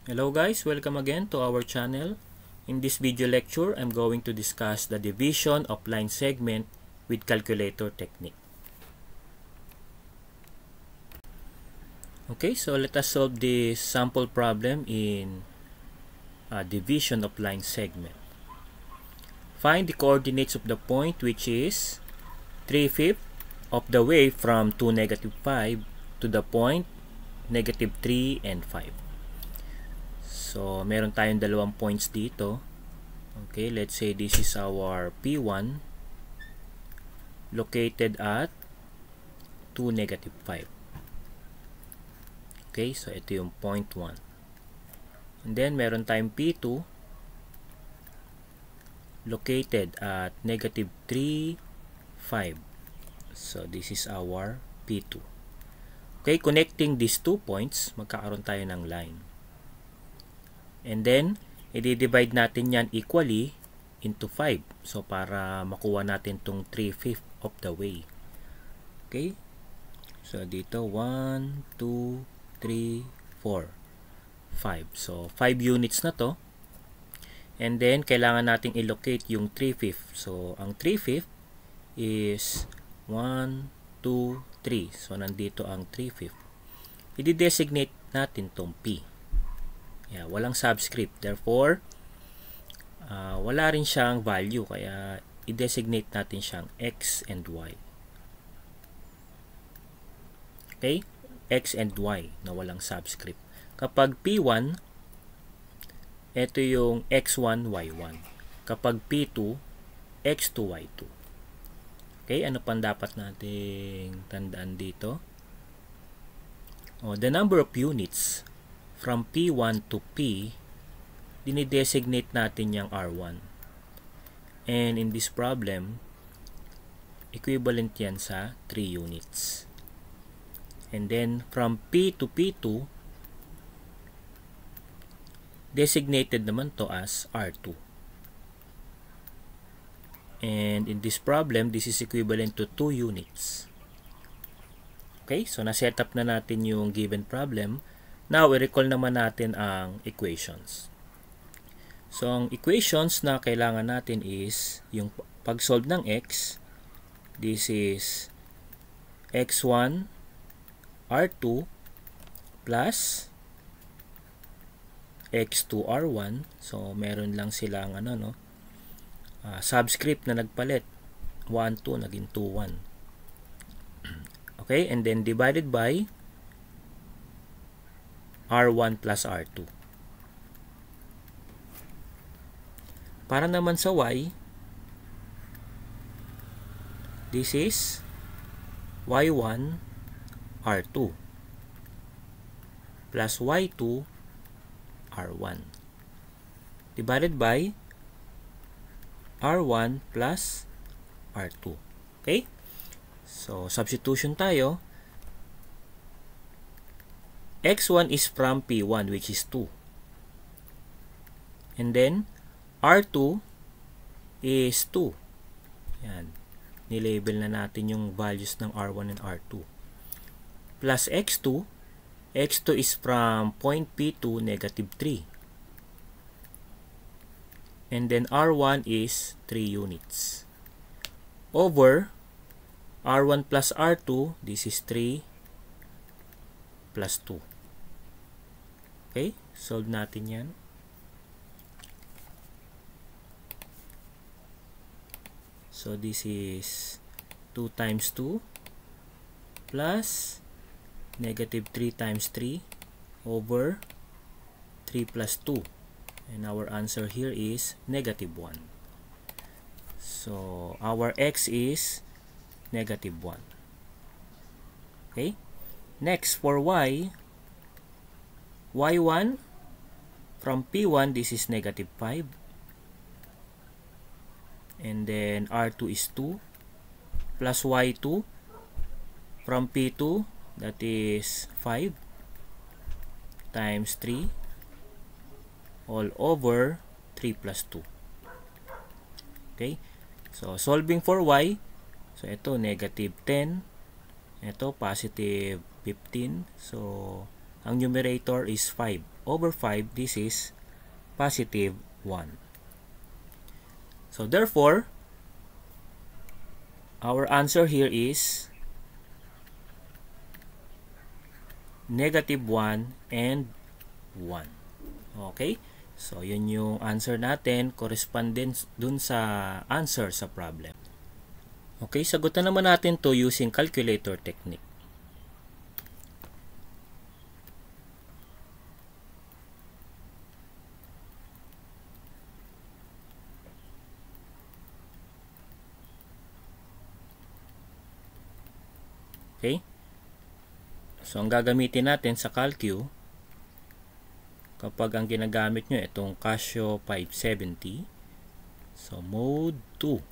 Hello guys, welcome again to our channel. In this video lecture, I'm going to discuss the division of line segment with calculator technique. Okay, so let us solve this sample problem in division of line segment. Find the coordinates of the point which is 3/5 of the way from 2, -5 to the point -3 and 5. So, meron tayong dalawang points dito. Okay, let's say this is our P1 located at 2, -5. Okay, so ito yung point 1. And then, meron tayong P2 located at -3, 5. So, this is our P2. Okay, connecting these two points, magkakaroon tayo ng line. And then, i-divide natin yan equally into 5. So, para makuha natin itong 3/5 of the way. Okay? So, dito, 1, 2, 3, 4, 5. So, 5 units na to. And then, kailangan nating i-locate yung 3/5. So, ang 3/5 is 1, 2, 3. So, nandito ang 3/5. I-designate natin tong P. Yeah, walang subscript. Therefore, wala rin siyang value. Kaya, i-designate natin siyang X and Y. Okay? X and Y na walang subscript. Kapag P1, ito yung X1, Y1. Kapag P2, X2, Y2. Okay? Ano pang dapat nating tandaan dito? The number of units from P1 to P, dinidesignate natin yung R1. And in this problem, equivalent yan sa 3 units. And then, from P to P2, designated naman to as R2. And in this problem, this is equivalent to 2 units. Okay, so na-set up na natin yung given problem. Now, i-recall naman natin ang equations. So, ang equations na kailangan natin is yung pag-solve ng x. This is x1 r2 plus x2 r1. So, meron lang silang subscript na nagpalit. 1, 2, naging 2, 1. Okay, and then divided by R1 plus R2. Para naman sa Y, this is Y1 R2 plus Y2 R1 divided by R1 plus R2. Okay? So, substitution tayo. X1 is from P1 which is 2. And then, R2 is 2. Yan. Nilabel na natin yung values ng R1 and R2. Plus X2. X2 is from point P2, -3. And then, R1 is 3 units. Over R1 plus R2, this is 3 plus 2. Okay, solve natin yan. So, this is 2 times 2 plus -3 times 3 over 3 plus 2. And our answer here is -1. So, our x is -1. Okay? Next, for y, y1, from P1, this is -5. And then, R2 is 2. Plus y2, from P2, that is 5 times 3, all over 3 plus 2. Okay? So, solving for y, so ito, -10. Ito, positive 15. So, ang numerator is 5. over 5, this is positive 1. So therefore, our answer here is negative 1 and 1. Okay? So, yun yung answer natin, correspondence dun sa answer sa problem. Okay, sagutan naman natin to using calculator technique. Okay? So, ang gagamitin natin sa Calcu, kapag ang ginagamit nyo itong Casio 570, so mode 2.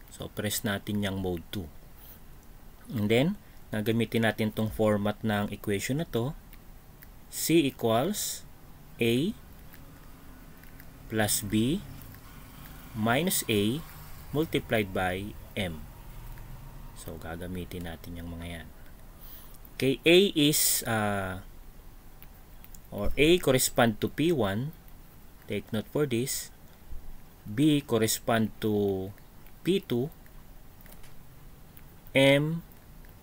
So, press natin yung mode 2. And then, gagamitin natin itong format ng equation na to. C equals A plus B minus A multiplied by M. So, gagamitin natin yung mga yan. Okay, A is or A correspond to P1. Take note for this. B correspond to P2. M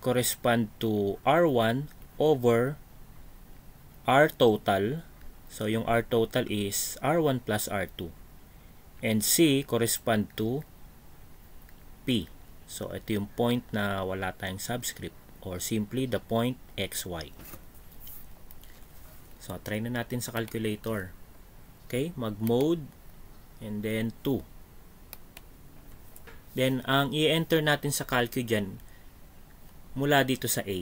correspond to R1 over R total. So, yung R total is R1 plus R2. And C correspond to P. So, ito yung point na wala tayong subscript or simply the point XY. So, try na natin sa calculator. Okay, mag-mode and then 2. Then, ang i-enter natin sa calcu dyan mula dito sa A.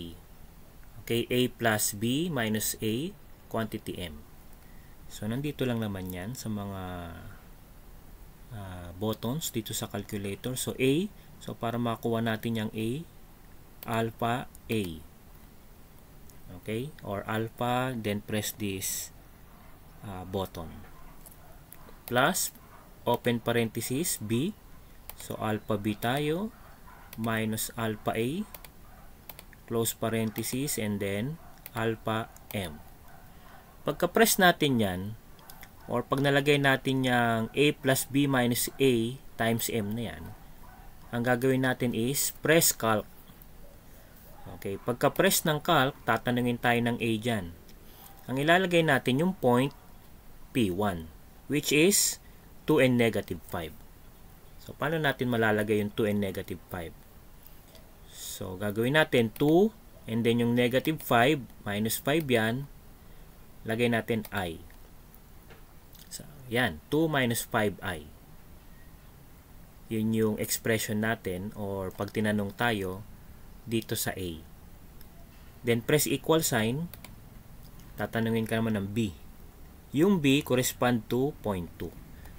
Okay, A plus B minus A quantity M. So, nandito lang naman yan sa mga buttons dito sa calculator. So, A. So, para makuha natin yung A, alpha A. Okay? Or alpha, then press this button. Plus, open parenthesis, B. So, alpha B tayo, minus alpha A, close parenthesis, and then alpha M. Pagka-press natin yan, or pag nalagay natin yung A plus B minus A times M na yan, ang gagawin natin is press calc. Okay, pagka-press ng calc, tatanungin tayo ng A dyan. Ang ilalagay natin yung point P1, which is 2 and negative 5. So, paano natin malalagay yung 2 and negative 5? So, gagawin natin 2 and then yung negative 5, minus 5 yan, lagay natin I. So, yan, 2 minus 5I. Yun yung expression natin or pag tinanong tayo dito sa A. Then, press equal sign. Tatanungin ka naman ng B. Yung B correspond to 0.2.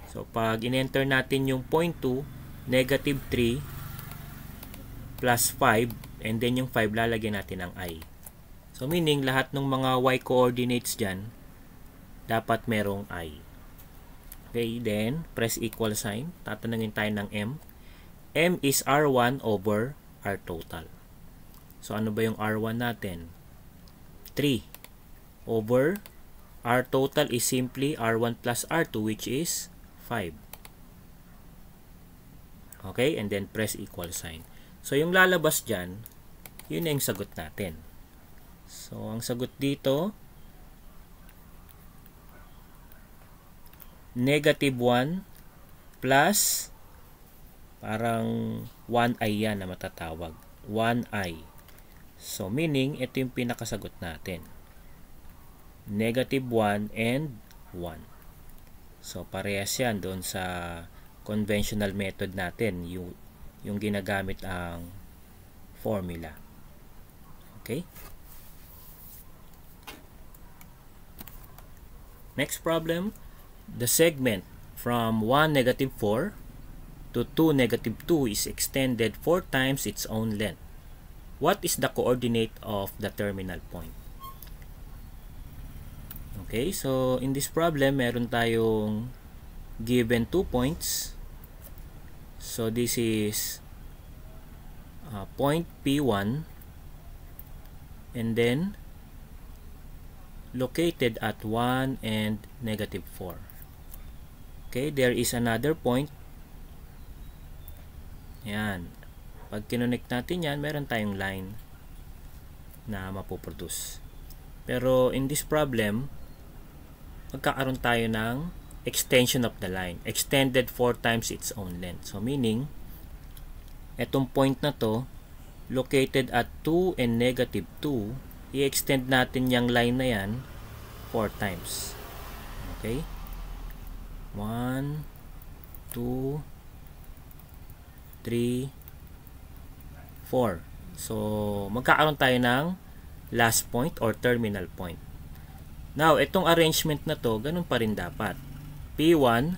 So, pag in-enter natin yung 0.2, negative 3 plus 5, and then yung 5 lalagyan natin ng I. So, meaning, lahat ng mga Y coordinates dyan, dapat merong I. Okay, then, press equal sign. Tatanungin tayo ng M. M is R1 over R total. So, ano ba yung R1 natin? 3 over R total is simply R1 plus R2, which is 5. Okay, and then press equal sign. So, yung lalabas dyan, yun na yung sagot natin. So, ang sagot dito, negative 1 plus, parang 1i yan na matatawag. 1i. So, meaning, ito yung pinakasagot natin. Negative 1 and 1. So, parehas yan doon sa conventional method natin, yung ginagamit ang formula. Okay? Next problem, the segment from 1, negative 4 to 2, negative 2 is extended 4 times its own length. What is the coordinate of the terminal point? Okay, so in this problem, meron tayong given 2 points. So this is point P1 and then located at 1 and negative 4. Okay, there is another point. Yan. Pag kinonect natin yan, meron tayong line na mapoproduce. Pero in this problem, magkakaroon tayo ng extension of the line. Extended 4 times its own length. So meaning, etong point na to, located at 2 and negative 2, i-extend natin yung line na yan 4 times. Okay? 1, 2, 3, 4. So, magkakaroon tayo ng last point or terminal point. Now, itong arrangement na to, ganun pa rin dapat. P1,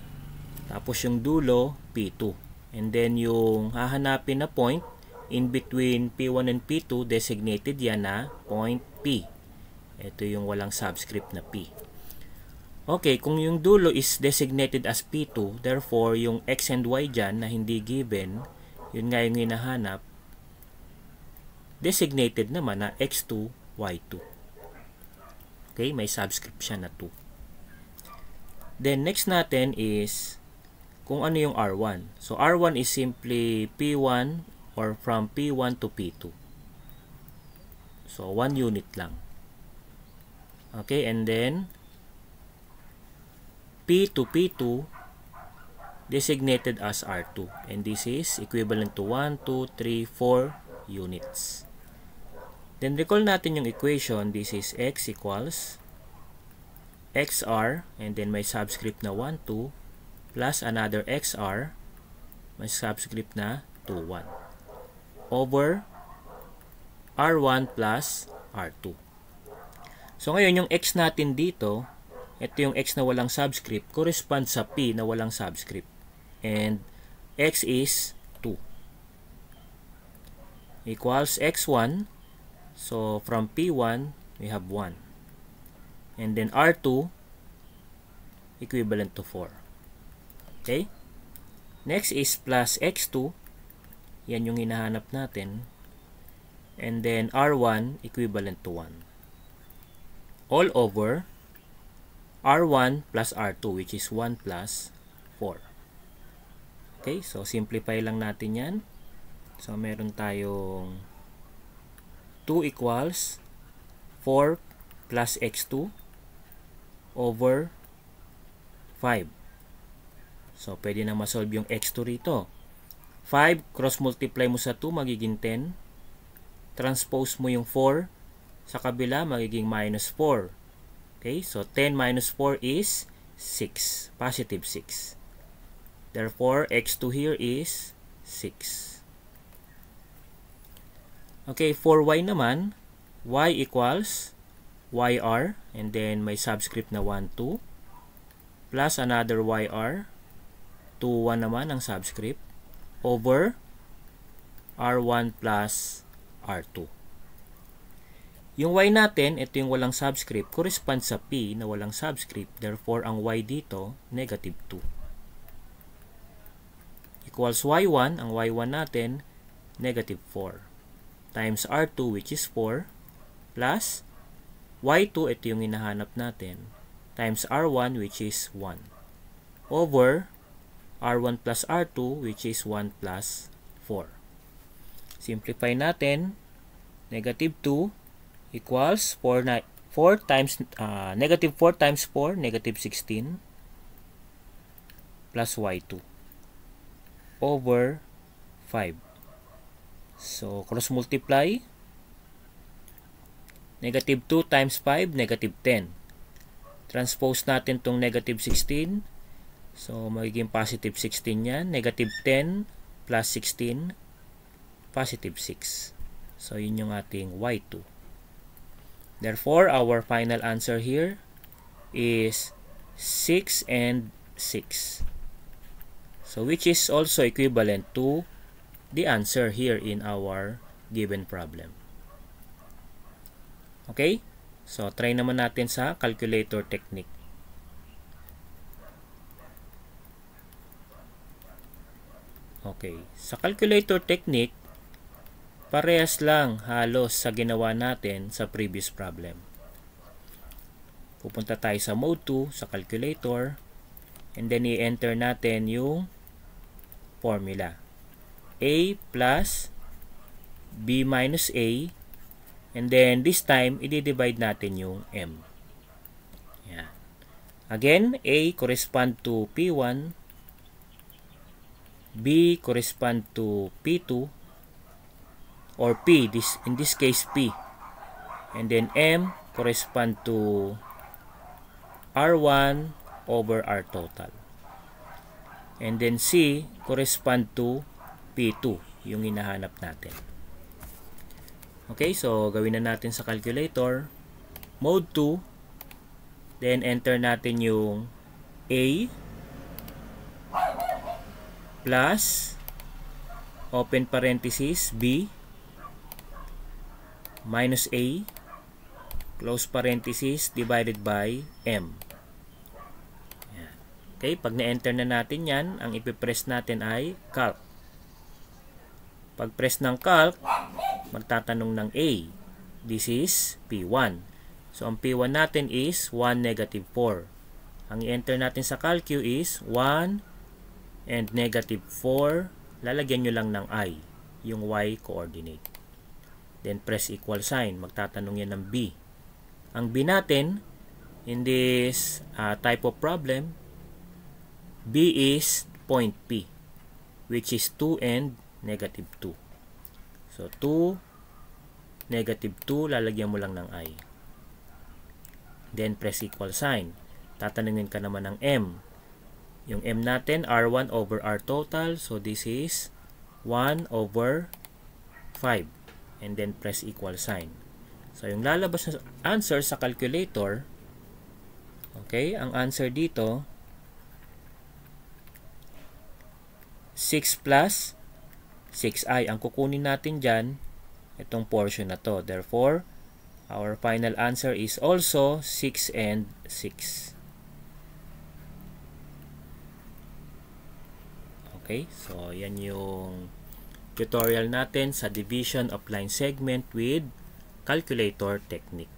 tapos yung dulo, P2. And then, yung hahanapin na point, in between P1 and P2, designated yan na point P. Ito yung walang subscript na P. Okay, kung yung dulo is designated as P2, therefore, yung X and Y dyan na hindi given, yun nga yung hinahanap, designated naman na X2, Y2. Okay, may subscript siya na 2. Then, next natin is kung ano yung R1. So, R1 is simply P1 or from P1 to P2. So, 1 unit lang. Okay, and then, P to P2 designated as R2. And this is equivalent to 1, 2, 3, 4 units. Then, recall natin yung equation. This is X equals XR, and then may subscript na 1, 2, plus another XR, may subscript na 2, 1, over R1 plus R2. So, ngayon, yung X natin dito, ito yung X na walang subscript, correspond sa P na walang subscript. And X is 2. Equals X1. So, from P1, we have 1. And then R2, equivalent to 4. Okay? Next is plus X2. Yan yung hinahanap natin. And then R1, equivalent to 1. All over R1 plus R2, which is 1 plus 4. Okay? So, simplify lang natin yan. So, meron tayong 2 equals 4 plus X2 over 5. So, pwede na masolve yung X2 rito. 5, cross-multiply mo sa 2, magiging 10. Transpose mo yung 4 sa kabila, magiging minus 4. Okay, so 10 minus 4 is 6. Positive 6. Therefore, X2 here is 6. Okay, for Y naman, Y equals YR, and then may subscript na 1, 2, plus another YR, 2, 1 naman ang subscript, over R1 plus R2. Yung Y natin, ito yung walang subscript, correspond sa P na walang subscript, therefore ang Y dito, negative 2. Equals Y1, ang Y1 natin, negative 4. Times R2, which is 4, plus Y2, ito yung hinahanap natin, times R1, which is 1, over R1 plus R2, which is 1 plus 4. Simplify natin, negative 2 equals 4 times, negative 4 times 4, negative 16, plus Y2, over 5. So, cross multiply. Negative 2 times 5, negative 10. Transpose natin tong negative 16. So, magiging positive 16 yan. Negative 10 plus 16, positive 6. So, yun yung ating Y2. Therefore, our final answer here is 6 and 6. So, which is also equivalent to the answer here in our given problem. Okay? So, try naman natin sa calculator technique. Okay. Sa calculator technique, parehas lang halos sa ginawa natin sa previous problem. Pupunta tayo sa mode 2 sa calculator, and then i-enter natin yung formula. A plus B minus A, and then this time i-divide natin yung M. Yan. Again, A correspond to P1, B correspond to P2, or P, in this case P, and then M correspond to R1 over R total, and then C correspond to P2, yung hinahanap natin. Okay, so gawin na natin sa calculator. Mode 2, then enter natin yung A plus open parenthesis B minus A close parenthesis divided by M. Yan. Okay, pag na-enter na natin yan, ang ipipress natin ay calc. Pag press ng calc, magtatanong ng A. This is P1. So, ang P1 natin is 1, negative 4. Ang i-enter natin sa calcu is 1 and negative 4. Lalagyan nyo lang ng I, yung Y coordinate. Then, press equal sign. Magtatanong yan ng B. Ang B natin, in this type of problem, B is point P, which is 2 and negative 2. So, 2, negative 2, lalagyan mo lang ng I. Then, press equal sign. Tatanungin ka naman ng M. Yung M natin, R1 over R total. So, this is 1 over 5. And then, press equal sign. So, yung lalabas na answer sa calculator, okay, ang answer dito, 6 plus 6i. Ang kukunin natin dyan, itong portion na to. Therefore, our final answer is also 6 and 6. Okay, so yan yung tutorial natin sa division of line segment with calculator technique.